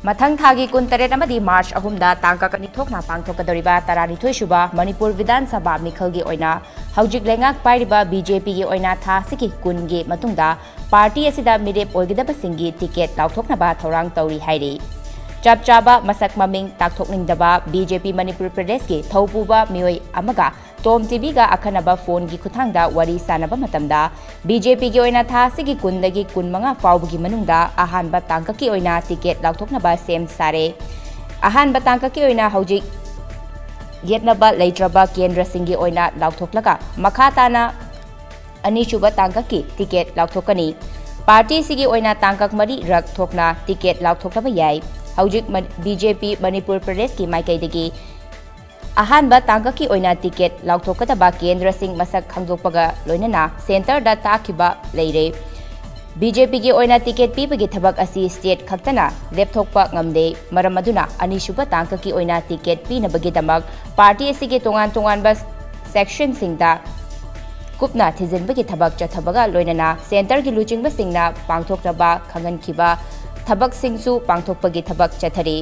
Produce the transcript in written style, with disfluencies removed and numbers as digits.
मथंग थागी कुंतरेट अमदी मार्च अहुमदा तांका कनी थोकना पांगथोकदोरिबा तरानिथोय सुबा मणिपुर विधान सभा मिखलगी ओइना हौजिक लेंगाक पाइरिबा बीजेपी गी ओइना थासिकी कुनगी मतुंगदा पार्टी असिदा मिरेप ओइगदबसिंगी टिकेट लाउथोकनबा थौरांग तौरी हाइरि चप चाबा मसक ममिंग ताकथोकनिंगदबा बीजेपी मणिपुर प्रदेश की थौपुबा मियोय अमगा टॉम टीवी का अखनबा फोन की खुथांगदा वरी सानबा मतमदा बीजेपी की ओइना थासिगी कुंदगी कुनमंगा फाउबगी मनुंगदा अहानबा तांककी ओइना टिकेट लाउथोकनबा सेम सारे अहानबा तांककी ओइना हौजिक येतनबा लेट्रबा केंद्र सिंगी ओइना लाउथोकलगा मखाताना अनिसुबा तांककी टिकेट लाउथोकनी पार्टी सिगी ओइना तांकक मरी रक थोकना टिकेट लाउथोकबा याय हौजिक बीजेपी मणिपुर प्रदेश की माइकैदगी अहानबा तांककी ओइना टिकेट लाउथोकदबा केंद्र सिंह मसक खंगदोकपगा लोइनना सेंटर दा ताखिबा लेरे बीजेपी की ओइना टिकेट पीबगी थबक असी स्टेट खक्तना लेपथोकपा ngamde मरम अदुना अनिसुबा तांककी ओइना टिकेट पीनबगी दमक पार्टी असिगे तोंगान तोंगानबा सेक्शन सिंगदा कुपना थिजिनबगी थबक चथबगा लोइनना सेंटर की लुचिंगबा सिंगना पांगथोकतबा खंगनखिबा थबक सिंगसु पांगथोकपगी थबक चथरी